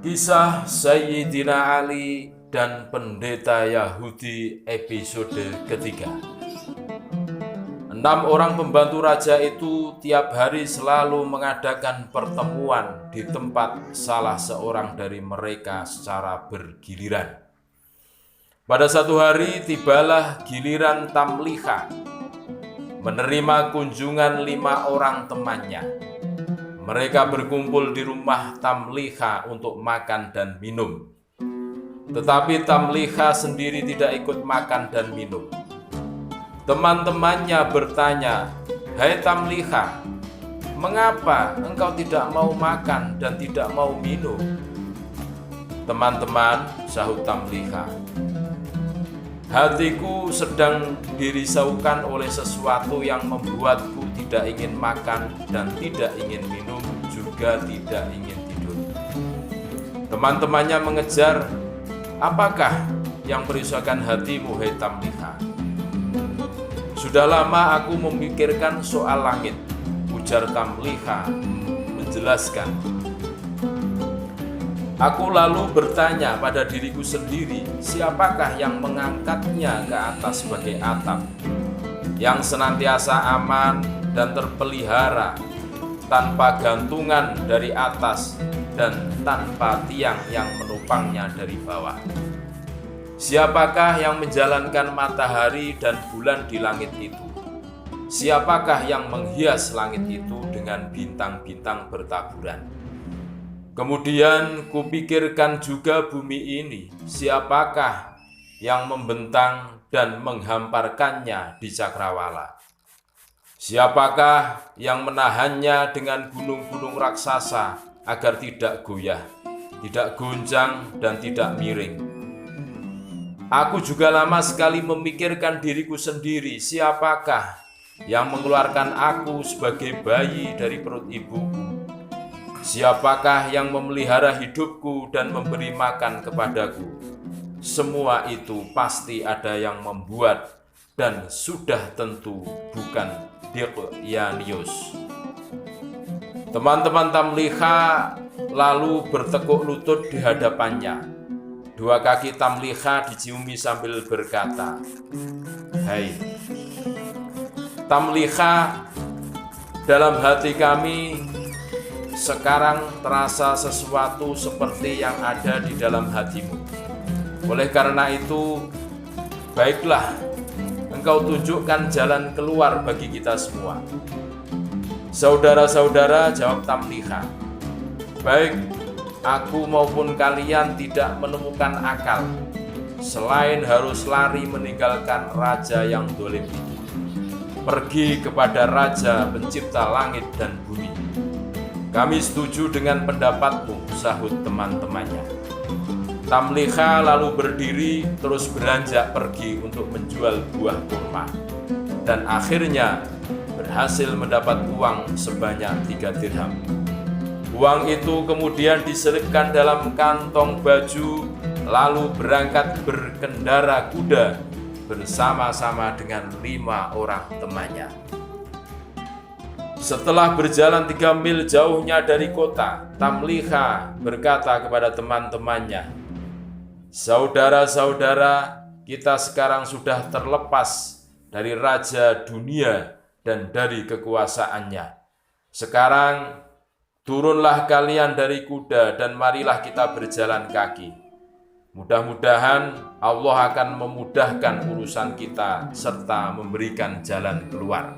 Kisah Sayyidina Ali dan Pendeta Yahudi episode ketiga. 6 orang pembantu raja itu tiap hari selalu mengadakan pertemuan di tempat salah seorang dari mereka secara bergiliran. Pada satu hari tibalah giliran Tamliha menerima kunjungan 5 orang temannya. Mereka berkumpul di rumah Tamliha untuk makan dan minum. Tetapi Tamliha sendiri tidak ikut makan dan minum. Teman-temannya bertanya, "Hai Tamliha, mengapa engkau tidak mau makan dan tidak mau minum?" "Teman-teman," sahut Tamliha, "hatiku sedang dirisaukan oleh sesuatu yang membuatku tidak ingin makan dan tidak ingin minum, juga tidak ingin tidur." Teman-temannya mengejar, "Apakah yang merisaukan hatimu, hai Tamliha?" "Sudah lama aku memikirkan soal langit," ujar Tamliha menjelaskan. "Aku lalu bertanya pada diriku sendiri, siapakah yang mengangkatnya ke atas sebagai atap, yang senantiasa aman dan terpelihara, tanpa gantungan dari atas dan tanpa tiang yang menopangnya dari bawah. Siapakah yang menjalankan matahari dan bulan di langit itu? Siapakah yang menghias langit itu dengan bintang-bintang bertaburan? Kemudian kupikirkan juga bumi ini, siapakah yang membentang dan menghamparkannya di cakrawala? Siapakah yang menahannya dengan gunung-gunung raksasa agar tidak goyah, tidak goncang, dan tidak miring? Aku juga lama sekali memikirkan diriku sendiri, siapakah yang mengeluarkan aku sebagai bayi dari perut ibuku? Siapakah yang memelihara hidupku dan memberi makan kepadaku? Semua itu pasti ada yang membuat, dan sudah tentu bukan Dionysius." Teman-teman Tamliha lalu bertekuk lutut di hadapannya. 2 kaki Tamliha diciumi sambil berkata, "Hai Tamliha, dalam hati kami sekarang terasa sesuatu seperti yang ada di dalam hatimu. Oleh karena itu, baiklah, engkau tunjukkan jalan keluar bagi kita semua." "Saudara-saudara," jawab Tamliha, "baik aku maupun kalian tidak menemukan akal, selain harus lari meninggalkan raja yang dolim itu, pergi kepada Raja Pencipta langit dan bumi." "Kami setuju dengan pendapatmu," sahut teman-temannya. Tamliha lalu berdiri terus beranjak pergi untuk menjual buah kurma, dan akhirnya berhasil mendapat uang sebanyak 3 dirham. Uang itu kemudian diselipkan dalam kantong baju, lalu berangkat berkendara kuda bersama-sama dengan 5 orang temannya. Setelah berjalan 3 mil jauhnya dari kota, Tamliha berkata kepada teman-temannya, "Saudara-saudara, kita sekarang sudah terlepas dari raja dunia dan dari kekuasaannya. Sekarang turunlah kalian dari kuda dan marilah kita berjalan kaki. Mudah-mudahan Allah akan memudahkan urusan kita serta memberikan jalan keluar."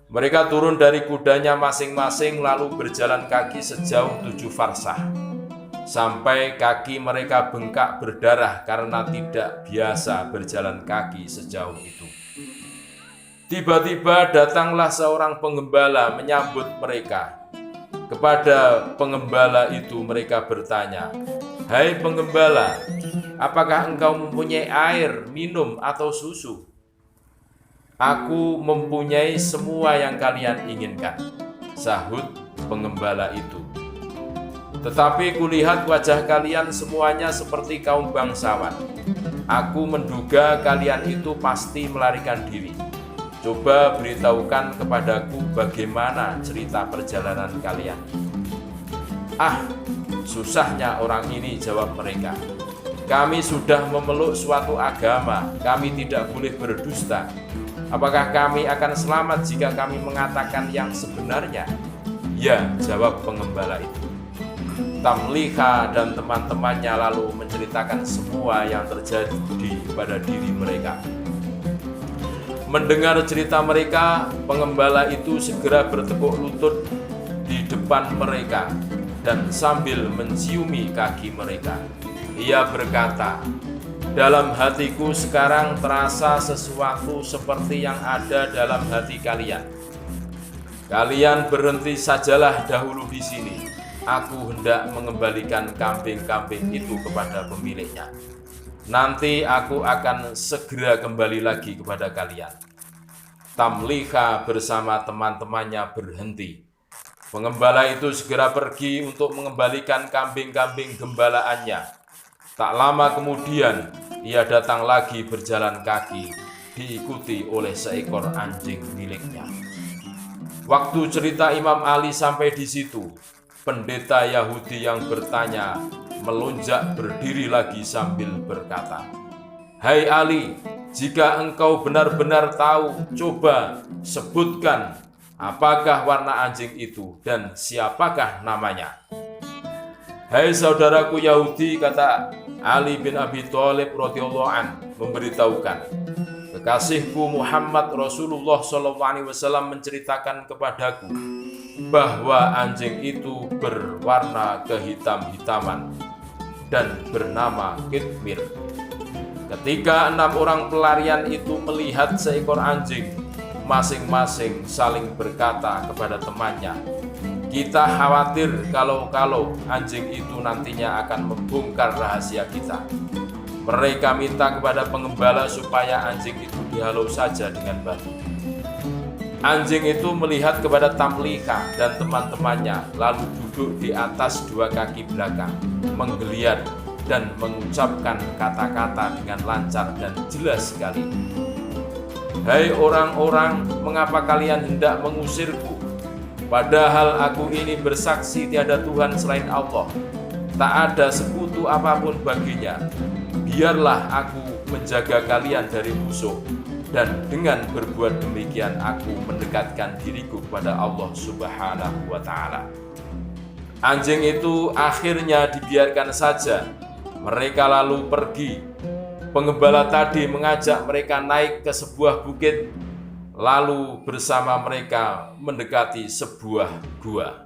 Mereka turun dari kudanya masing-masing lalu berjalan kaki sejauh 7 farsah, sampai kaki mereka bengkak berdarah karena tidak biasa berjalan kaki sejauh itu. Tiba-tiba datanglah seorang penggembala menyambut mereka. Kepada penggembala itu mereka bertanya, "Hai penggembala, apakah engkau mempunyai air, minum, atau susu?" "Aku mempunyai semua yang kalian inginkan," sahut penggembala itu. "Tetapi kulihat wajah kalian semuanya seperti kaum bangsawan. Aku menduga kalian itu pasti melarikan diri. Coba beritahukan kepadaku bagaimana cerita perjalanan kalian." "Ah, susahnya orang ini," jawab mereka. "Kami sudah memeluk suatu agama, kami tidak boleh berdusta. Apakah kami akan selamat jika kami mengatakan yang sebenarnya?" "Ya," jawab pengembala itu. Tamliha dan teman-temannya lalu menceritakan semua yang terjadi pada diri mereka. Mendengar cerita mereka, pengembala itu segera bertekuk lutut di depan mereka dan sambil menciumi kaki mereka, ia berkata, "Dalam hatiku sekarang terasa sesuatu seperti yang ada dalam hati kalian. Kalian berhenti sajalah dahulu di sini. Aku hendak mengembalikan kambing-kambing itu kepada pemiliknya. Nanti aku akan segera kembali lagi kepada kalian." Tamliha bersama teman-temannya berhenti. Pengembala itu segera pergi untuk mengembalikan kambing-kambing gembalaannya. Tak lama kemudian, ia datang lagi berjalan kaki, diikuti oleh seekor anjing miliknya. Waktu cerita Imam Ali sampai di situ, pendeta Yahudi yang bertanya melonjak berdiri lagi sambil berkata, "Hai Ali, jika engkau benar-benar tahu, coba sebutkan apakah warna anjing itu dan siapakah namanya?" "Hai saudaraku Yahudi," kata Ali bin Abi Thalib radhiyallahu an, memberitahukan, "Kekasihku Muhammad Rasulullah SAW menceritakan kepadaku bahwa anjing itu berwarna kehitam-hitaman dan bernama Kitmir. Ketika 6 orang pelarian itu melihat seekor anjing, masing-masing saling berkata kepada temannya, 'Kita khawatir kalau anjing itu nantinya akan membongkar rahasia kita.' Mereka minta kepada pengembala supaya anjing itu dihalau saja dengan batu. Anjing itu melihat kepada Tamliha dan teman-temannya, lalu duduk di atas 2 kaki belakang, menggeliat dan mengucapkan kata-kata dengan lancar dan jelas sekali. 'Hai orang-orang, mengapa kalian hendak mengusirku? Padahal aku ini bersaksi tiada Tuhan selain Allah. Tak ada sekutu apapun baginya. Biarlah aku menjaga kalian dari musuh, dan dengan berbuat demikian aku mendekatkan diriku kepada Allah Subhanahu wa Ta'ala.' Anjing itu akhirnya dibiarkan saja. Mereka lalu pergi. Pengembala tadi mengajak mereka naik ke sebuah bukit, lalu bersama mereka mendekati sebuah gua.